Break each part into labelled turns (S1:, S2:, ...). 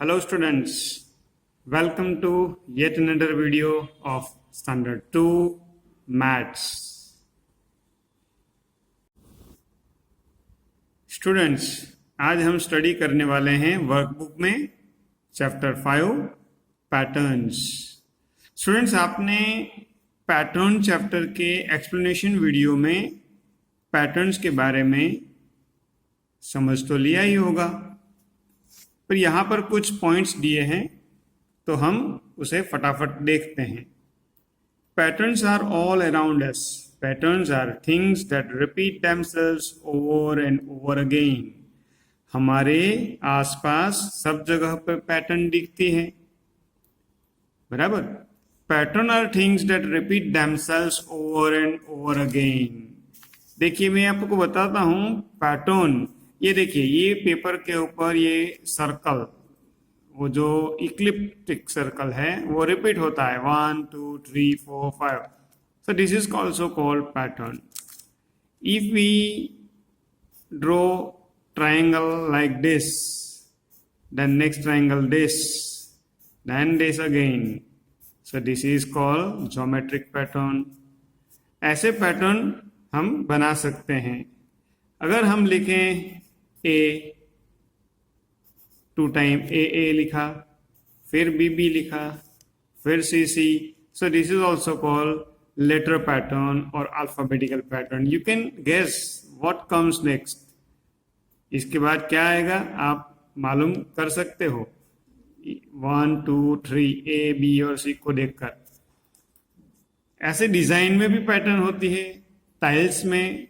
S1: Hello students, welcome to yet another video of Standard 2 Maths. Students, आज हम study करने वाले हैं वर्कबुक में चैप्टर 5 पैटर्न्स. स्टूडेंट्स, आपने पैटर्न चैप्टर के एक्सप्लेनेशन वीडियो में पैटर्न्स के बारे में समझ तो लिया ही होगा, पर यहाँ पर कुछ पॉइंट्स दिए हैं तो हम उसे फटाफट देखते हैं. Patterns are all around us. Patterns are things that repeat themselves over and over again. हमारे आसपास सब जगह पर पैटर्न दिखती हैं, बराबर. Pattern are things that repeat themselves over and over again. देखिए, मैं आपको बताता हूं पैटर्न. ये देखिए, ये पेपर के ऊपर ये सर्कल, वो जो इक्लिप्टिक सर्कल है वो रिपीट होता है 1 2 3 4 5. So this is also called pattern. If we draw triangle like this, then next triangle this, then this again. So this is called geometric pattern. ऐसे पैटर्न हम बना सकते हैं. अगर हम लिखें A, 2 टाइम A लिखा, फिर B लिखा, फिर C. So this is also called letter pattern or alphabetical pattern. You can guess what comes next. इसके बाद क्या आएगा आप मालूम कर सकते हो 1 2 3 A, B और C को देखकर. ऐसे डिजाइन में भी पैटर्न होती है. टाइल्स में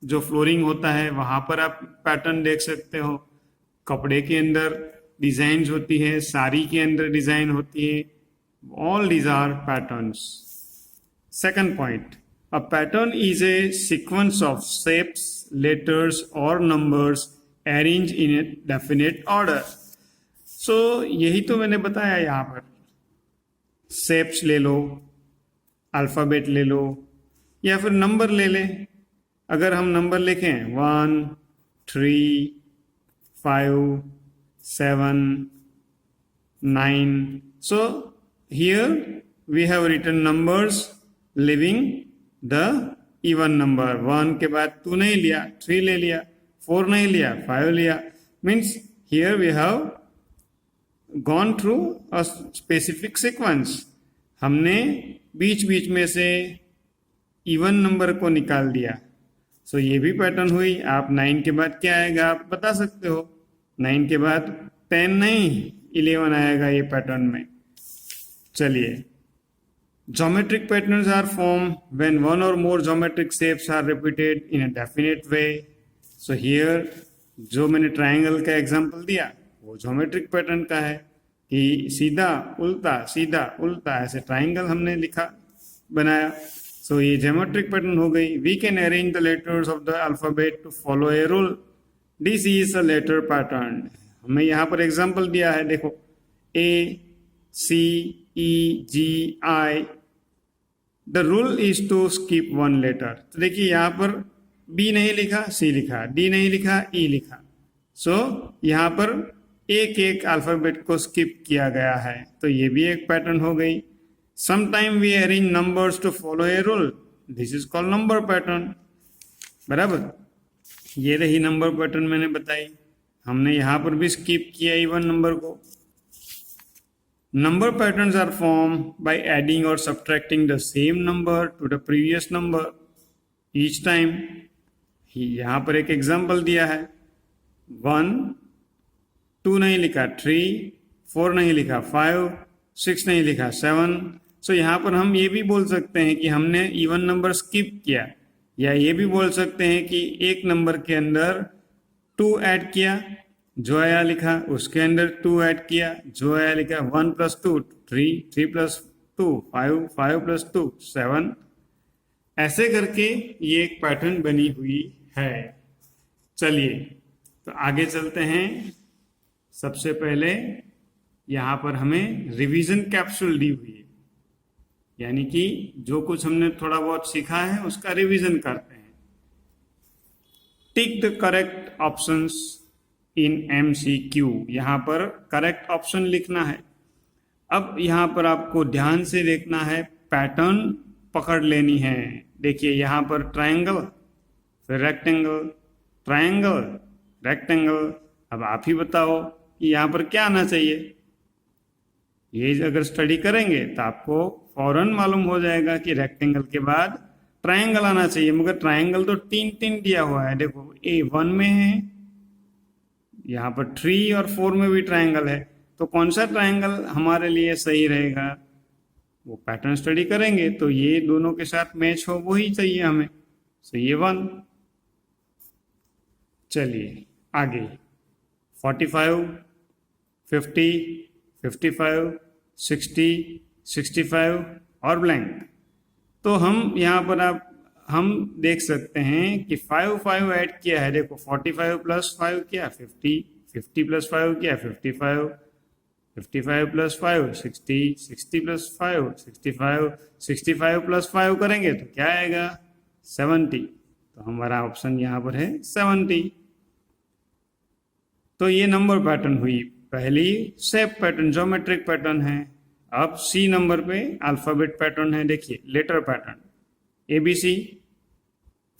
S1: जो फ्लोरिंग होता है वहां पर आप पैटर्न देख सकते हो. कपड़े के अंदर डिजाइन होती है, साड़ी के अंदर डिजाइन होती है. All these are patterns. Second point, a pattern is a sequence of shapes, letters और numbers arrange in a definite order. So यही तो मैंने बताया. यहाँ पर शेप्स ले लो, अल्फाबेट ले लो, या फिर नंबर ले लें. अगर हम नंबर लिखें 1 3 5 7 9, so here we have written numbers living the even number. 1 के बाद 2 नहीं लिया, 3 ले लिया, 4 नहीं लिया, 5 लिया. Means here we have gone through a specific sequence. हमने बीच बीच में से इवन नंबर को निकाल दिया. सो ये भी पैटर्न हुई. आप 9 के बाद क्या आएगा आप बता सकते हो. 9 के बाद 10 नहीं 11 आएगा ये पैटर्न में. चलिए, geometric patterns are form when one or more geometric shapes are repeated in a definite way. So here जो मैंने ट्रायंगल का एग्जांपल दिया वो ज्योमेट्रिक पैटर्न का है कि सीधा उल्टा ऐसे ट्रायंगल हमने लिखा बनाया. So ये geometric pattern हो गई. We can arrange the letters of the alphabet to follow a rule. This is a letter pattern. हमें यहाँ पर एग्जाम्पल दिया है, देखो A, C, E, G, I. The rule is to skip one letter. तो देखिए यहाँ पर B नहीं लिखा, C लिखा, D नहीं लिखा, E लिखा. So यहाँ पर एक एक अल्फाबेट को स्किप किया गया है. तो ये भी एक पैटर्न हो गई. Sometimes we arrange numbers to follow a rule. This is called number pattern. बराबर. ये रही नंबर पैटर्न मैंने बताई. हमने यहाँ पर भी स्किप किया इवन नंबर को. Number patterns are formed by adding or subtracting the same number to the previous number each time. यहाँ पर एक एग्जाम्पल दिया है. 1 2 नहीं लिखा, 3 4 नहीं लिखा, 5 6 नहीं लिखा, 7. सो यहाँ पर हम ये भी बोल सकते हैं कि हमने इवन नंबर स्किप किया, या ये भी बोल सकते हैं कि एक नंबर के अंदर 2 ऐड किया, जो आया लिखा, उसके अंदर 2 ऐड किया, जो आया लिखा. 1 + 2 3, 3 + 2 5, 5 + 2 7. ऐसे करके ये एक पैटर्न बनी हुई है. चलिए तो आगे चलते हैं. सबसे पहले यहाँ पर हमें रिवीजन कैप्सूल दी हुई है, यानी कि जो कुछ हमने थोड़ा बहुत सीखा है उसका रिवीजन करते हैं. Tick the correct options in MCQ। यहाँ पर करेक्ट ऑप्शन लिखना है। अब यहाँ पर आपको ध्यान से देखना है, पैटर्न पकड़ लेनी है। देखिए यहाँ पर ट्रायंगल, फिर रेक्टेंगल, ट्रायंगल, रेक्टेंगल। अब आप ही बताओ कि यहाँ पर क्या आना चाहिए। ये अगर स्टडी करेंगे तो आपको फौरन मालूम हो जाएगा कि रेक्टेंगल के बाद ट्रायंगल आना चाहिए, मगर ट्रायंगल तो 3 दिया हुआ है। देखो A1 में है, यहाँ पर 3 और 4 में भी ट्रायंगल है, तो कौन सा ट्रायंगल हमारे लिए सही रहेगा, वो पैटर्न स्टडी करेंगे तो ये दोनों के साथ मैच हो वही चाहिए हमें। सो ये 1। चलिए आगे 45, 50, 55, 60, 65 और ब्लैंक। तो हम यहाँ पर हम देख सकते हैं कि 5 ऐड किया है। देखो 45 + 5 क्या 50, 50 + 5 क्या 55, 55 + 5 60, 60 + 5 65, 65 + 5 करेंगे तो क्या आएगा 70। तो हमारा ऑप्शन यहाँ पर है 70। तो ये नंबर पैटर्न हुई पहली शेप पैटर्न, ज्योमेट्रिक पैटर्न है। अब C नंबर पे अल्फाबेट पैटर्न है। देखिए लेटर पैटर्न ABC,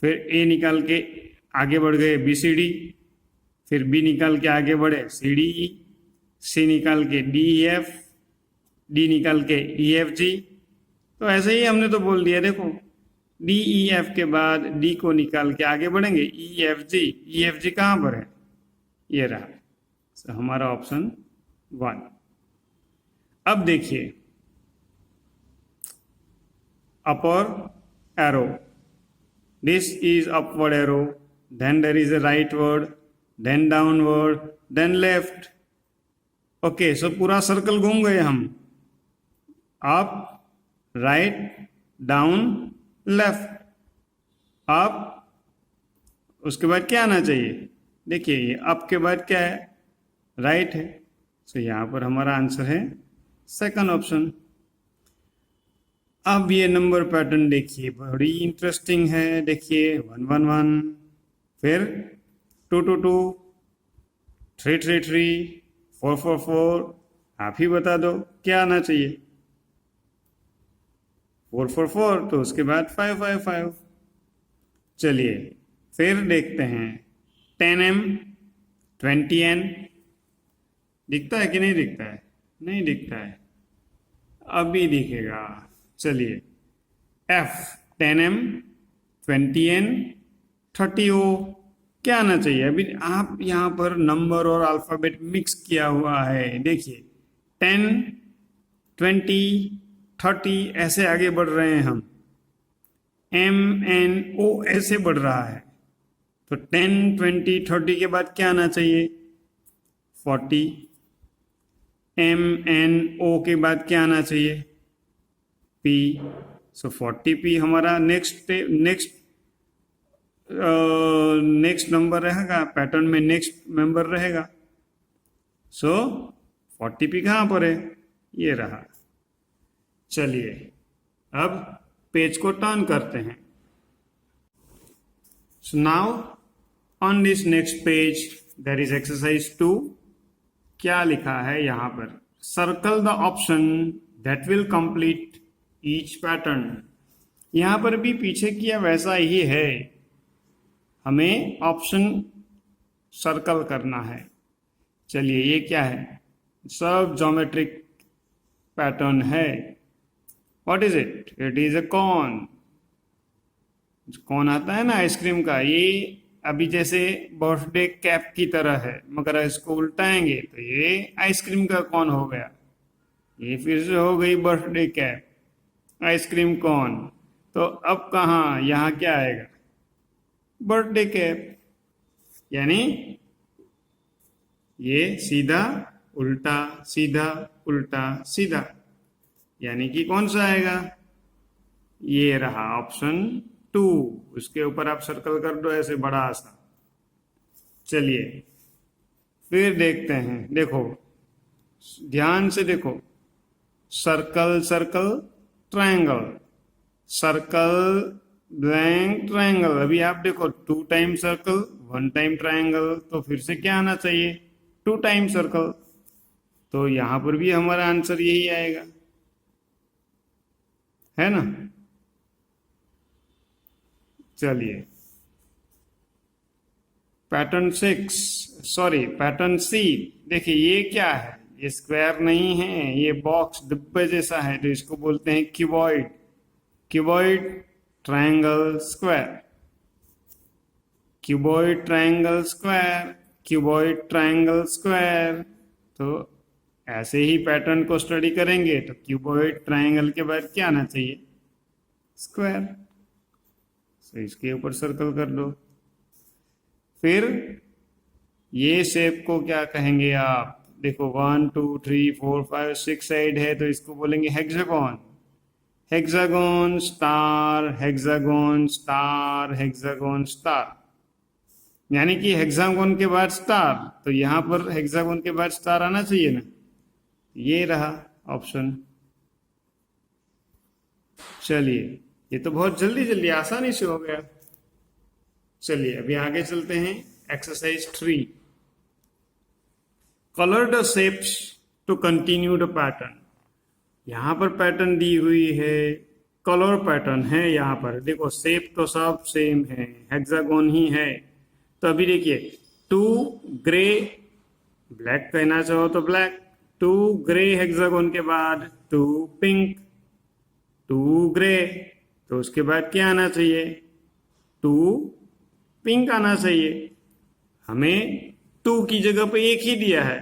S1: फिर A निकाल के आगे बढ़ गए BCD, फिर B निकाल के आगे बढ़े CDE, C निकाल के DEF, D निकाल के EFG। तो ऐसे ही हमने तो बोल दिया। देखो DEF के बाद D को निकाल के आगे बढ़ेंगे EFG। EFG कहाँ पर है, ये रहा। तो हमारा ऑप्शन 1। अब देखिए upper arrow, this is upward arrow, then there is a rightward, then downward, then left. Okay, so पूरा सर्कल घूम गए हम, up, right, down, left, up. उसके बाद क्या आना चाहिए, देखिए ये अप के बाद क्या है, राइट है। सो यहाँ पर हमारा आंसर है सेकंड ऑप्शन। अब ये नंबर पैटर्न देखिए बड़ी इंटरेस्टिंग है। देखिए 1 1 1, फिर 2 2 2, 3 3 3, 4 4 4। आप ही बता दो क्या आना चाहिए। 4 4 4, तो उसके बाद 5 5 5। चलिए फिर देखते हैं 10M, 20N। दिखता है कि नहीं दिखता है, नहीं दिखता है, अभी दिखेगा। चलिए F, 10M, 20N, 30O। क्या आना चाहिए। अभी आप यहाँ पर नंबर और अल्फाबेट मिक्स किया हुआ है। देखिए 10, 20, 30 ऐसे आगे बढ़ रहे हैं हम, MNO ऐसे बढ़ रहा है। तो 10, 20, 30 के बाद क्या आना चाहिए 40। MNO के बाद क्या आना चाहिए P। सो 40P हमारा नेक्स्ट नंबर रहेगा, पैटर्न में नेक्स्ट मेंबर रहेगा। सो 40P कहाँ पर है, ये रहा। चलिए अब पेज को टर्न करते हैं। So now on this next page there is exercise 2। क्या लिखा है यहाँ पर, circle the option that will complete each pattern. यहाँ पर भी पीछे किया वैसा ही है, हमें ऑप्शन सर्कल करना है। चलिए ये क्या है, सब ज्योमेट्रिक पैटर्न है। What is it, it is a corn. Corn आता है ना आइसक्रीम का, ये अभी जैसे बर्थडे कैप की तरह है, मगर इसको उल्टाएंगे तो ये आइसक्रीम का कॉर्न हो गया। ये फिर से हो गई बर्थडे कैप, आइसक्रीम कॉर्न। तो अब कहाँ, यहाँ क्या आएगा, बर्थडे कैप। यानी ये सीधा उल्टा सीधा उल्टा सीधा, यानी कि कौन सा आएगा, ये रहा ऑप्शन 2। उसके ऊपर आप सर्कल कर दो ऐसे बड़ा सा। चलिए फिर देखते हैं, देखो ध्यान से देखो, circle circle triangle, circle blank triangle. अभी आप देखो 2 टाइम सर्कल 1 टाइम ट्रायंगल, तो फिर से क्या आना चाहिए? 2 टाइम सर्कल। तो यहां पर भी हमारा आंसर यही आएगा, है ना? चलिए, पैटर्न 6, सॉरी पैटर्न सी। देखिए ये क्या है? ये स्क्वायर नहीं है, ये बॉक्स डिब्बे जैसा है, तो इसको बोलते हैं cuboid. Cuboid triangle square, cuboid triangle square, cuboid triangle square. तो ऐसे ही पैटर्न को स्टडी करेंगे तो क्यूबॉइड ट्रायंगल के बाद क्या आना चाहिए? स्क्वायर। तो इसके ऊपर सर्कल कर दो। फिर ये शेप को क्या कहेंगे आप? देखो 1 2 3 4 5 6 साइड है, तो इसको बोलेंगे hexagon. Hexagon star, hexagon star, hexagon star. यानी कि हेक्सागोन के बाद स्टार, तो यहां पर हेक्सागोन के बाद स्टार आना चाहिए ना। ये रहा ऑप्शन। चलिए, ये तो बहुत जल्दी जल्दी आसानी से हो गया। चलिए अभी आगे चलते हैं। Exercise 3, colour the shapes to continue the pattern. यहां पर पैटर्न दी हुई है, कलर पैटर्न है। यहां पर देखो शेप तो सब सेम है, हेक्सागोन ही है। तो अभी देखिए 2 ग्रे, ब्लैक कहना चाहो तो ब्लैक, 2 ग्रे हेक्सागोन के बाद 2 पिंक, 2 ग्रे। तो उसके बाद क्या आना चाहिए? 2 पिंक आना चाहिए। हमें 2 की जगह पे 1 ही दिया है।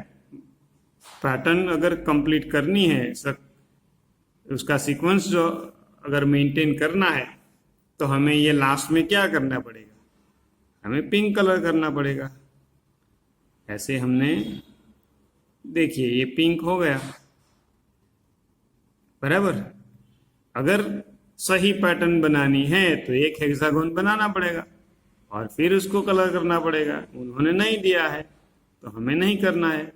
S1: पैटर्न अगर कंप्लीट करनी है, उसका सीक्वेंस जो अगर मेंटेन करना है, तो हमें ये लास्ट में क्या करना पड़ेगा? हमें पिंक कलर करना पड़ेगा। ऐसे हमने, देखिए ये पिंक हो गया, बराबर। अगर सही पैटर्न बनानी है तो एक हेक्सागोन बनाना पड़ेगा और फिर उसको कलर करना पड़ेगा। उन्होंने नहीं दिया है तो हमें नहीं करना है।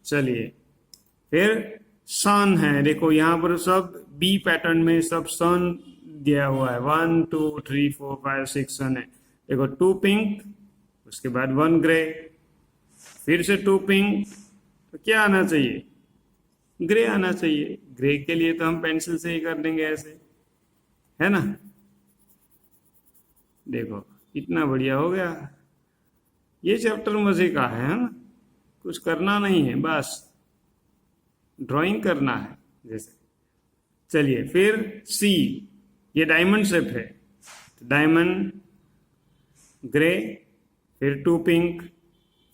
S1: चलिए, फिर सन है। देखो यहाँ पर सब बी पैटर्न में सब सन दिया हुआ है। 1 2 3 4 5 6 सन है। देखो 2 पिंक, उसके बाद 1 ग्रे, फिर से 2 पिंक। तो क्या आना चाहिए? ग्रे आना चाहिए। ग्रे के लिए तो हम पेंसिल से ही कर देंगे ऐसे, है ना? देखो कितना बढ़िया हो गया। ये चैप्टर मजे का है ना? कुछ करना नहीं है, बस ड्राइंग करना है जैसे। चलिए, फिर सी, ये डायमंड शेप है। डायमंड, ग्रे, फिर 2 पिंक,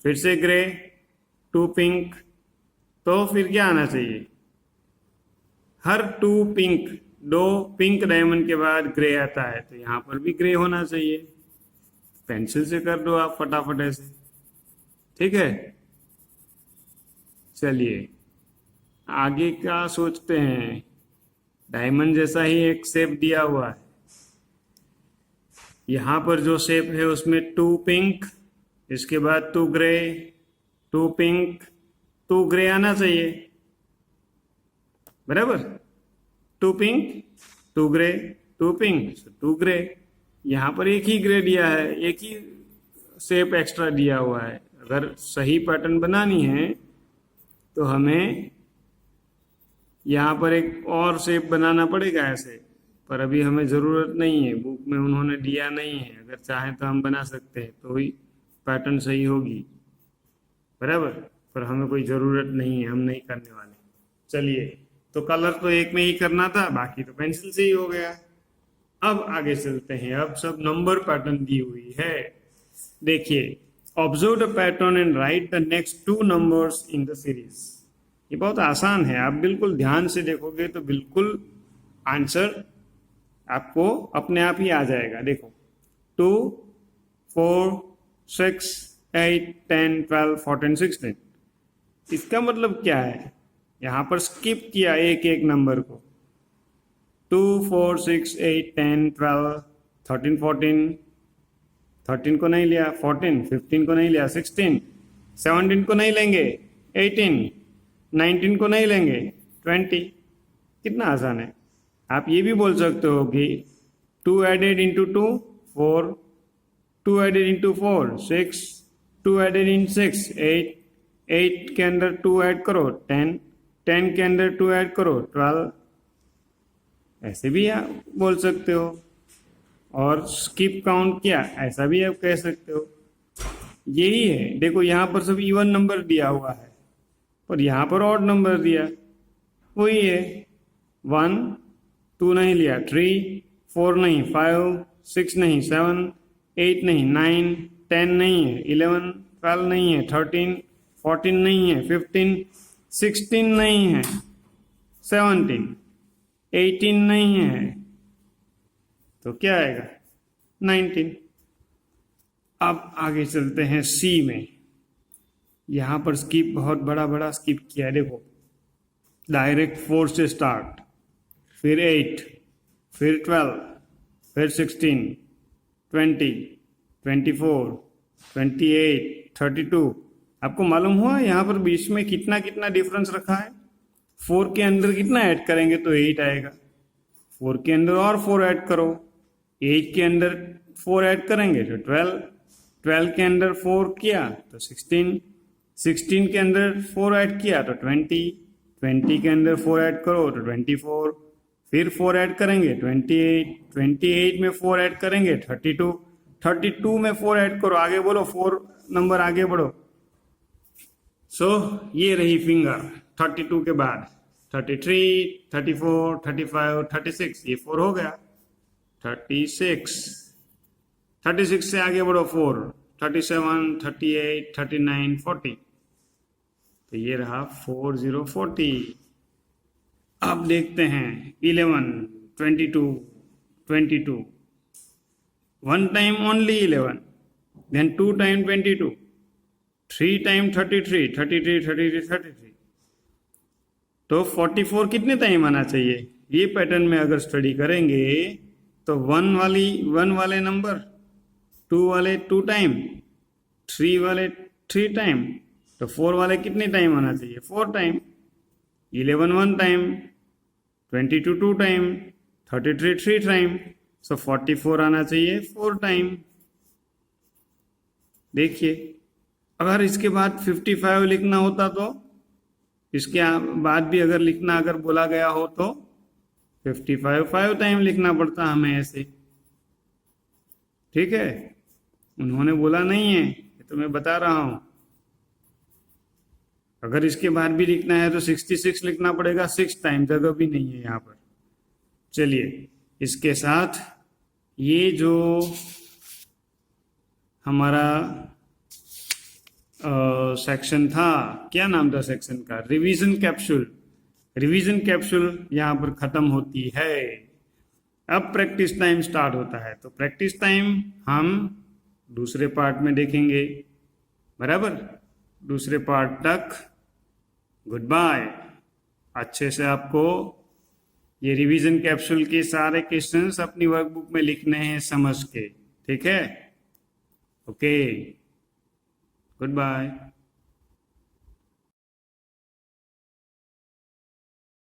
S1: फिर से ग्रे, 2 पिंक। तो फिर क्या आना चाहिए? हर 2 पिंक, 2 पिंक डायमंड के बाद ग्रे आता है, तो यहां पर भी ग्रे होना चाहिए। पेंसिल से कर दो आप फटाफट ऐसे, ठीक है? चलिए आगे क्या सोचते हैं। डायमंड जैसा ही एक शेप दिया हुआ है। यहां पर जो शेप है उसमें 2 पिंक, इसके बाद 2 ग्रे, 2 पिंक, 2 ग्रे आना चाहिए, बराबर। 2 पिंक, 2 ग्रे, 2 पिंक, 2 ग्रे। यहां पर एक ही ग्रे दिया है, एक ही शेप एक्स्ट्रा दिया हुआ है। अगर सही पैटर्न बनानी है तो हमें यहाँ पर एक और शेप बनाना पड़ेगा ऐसे, पर अभी हमें ज़रूरत नहीं है, बुक में उन्होंने दिया नहीं है। अगर चाहें तो हम बना सकते हैं, तो ही पैटर्न सही होगी, बराबर। पर हमें कोई ज़रूरत नहीं है, हम नहीं करने वाले। चलिए, तो कलर तो एक में ही करना था, बाकी तो पेंसिल से ही हो गया। अब आगे चलते हैं। अब सब नंबर पैटर्न दी हुई है। देखिए, observe the pattern and right the next 2 numbers in the series. ये बहुत आसान है, आप बिल्कुल ध्यान से देखोगे तो बिल्कुल आंसर आपको अपने आप ही आ जाएगा। देखो 2 4 6 8 10 12 14 16। इसका मतलब क्या है? यहां पर स्किप किया एक एक नंबर को। 2 4 6 8 10 12 13 14, 13 को नहीं लिया, 14 15 को नहीं लिया, 16 17 को नहीं लेंगे, 18 19 को नहीं लेंगे, 20। कितना आसान है। आप ये भी बोल सकते हो कि 2 added into 2 4, 2 added into 4 6, 2 added in 6 8, 8 के अंदर 2 ऐड करो 10, 10 के अंदर 2 ऐड करो 12, ऐसे भी आप बोल सकते हो। और स्किप काउंट किया, ऐसा भी आप कह सकते हो। यही है, देखो यहाँ पर सब इवन नंबर दिया हुआ है और यहाँ पर ऑड नंबर दिया, वही है। 1 2 नहीं लिया, 3 4 नहीं, 5 6 नहीं, 7 8 नहीं, 9 10 नहीं है, 11 12 नहीं है, 13 14 नहीं है, 15 16 नहीं है, 17 18 नहीं है, तो क्या आएगा 19। अब आगे चलते हैं सी में। यहां पर स्किप बहुत बड़ा बड़ा स्किप किया है, देखो डायरेक्ट 4 से स्टार्ट, फिर 8, फिर 12, फिर 16 20 24 28 32। आपको मालूम हुआ यहाँ पर बीच में कितना कितना डिफरेंस रखा है। 4 के अंदर कितना ऐड करेंगे तो 8 आएगा, 4 के अंदर और 4 ऐड करो, 8 के अंदर 4 ऐड करेंगे तो 12, 12 के अंदर 4 किया तो 16, 16 के अंदर 4 ऐड किया तो 20, 20 के अंदर 4 ऐड करो तो 24, फिर 4 ऐड करेंगे 28, 28 में 4 ऐड करेंगे 32, 32 में 4 ऐड करो, आगे बोलो 4 नंबर आगे बढ़ो। सो ये रही फिंगर 32 के बाद 33, 34, 35, 36, ये 4 हो गया। 36, 36 से आगे बढ़ो 4, 37, 38, 39, 40, तो ये रहा 4040। अब देखते हैं 11, 22, 22, 1 time only 11, then 2 time 22, 3 time 33, 33, 33, 33, तो 44 कितने टाइम आना चाहिए? ये पैटर्न में अगर स्टडी करेंगे तो 1 वाले नंबर, 2 वाले 2 टाइम, 3 वाले 3 टाइम, तो 4 वाले कितने टाइम आना चाहिए? 4 टाइम। 11 1 टाइम, 22 2 टाइम, 33 3 टाइम, सो 44 आना चाहिए 4 टाइम। देखिए, अगर इसके बाद 55 लिखना होता तो, इसके बाद भी अगर लिखना अगर बोला गया हो तो 55 5 टाइम लिखना पड़ता हमें ऐसे, ठीक है। उन्होंने बोला नहीं है, तो मैं बता रहा हूं। अगर इसके बाद भी लिखना है तो 66 लिखना पड़ेगा 6 टाइम, जगह भी नहीं है यहाँ पर। चलिए, इसके साथ ये जो हमारा सेक्शन था, क्या नाम था सेक्शन का? Revision capsule. रिवीजन कैप्सूल यहाँ पर खत्म होती है। अब प्रैक्टिस टाइम स्टार्ट होता है, तो प्रैक्टिस टाइम हम दूसरे पार्ट में देखेंगे, बराबर। दूसरे पार्ट तक गुड बाय। अच्छे से आपको ये रिवीजन कैप्सूल के सारे क्वेश्चंस अपनी वर्कबुक में लिखने हैं समझ के, ठीक है। Okay, good bye.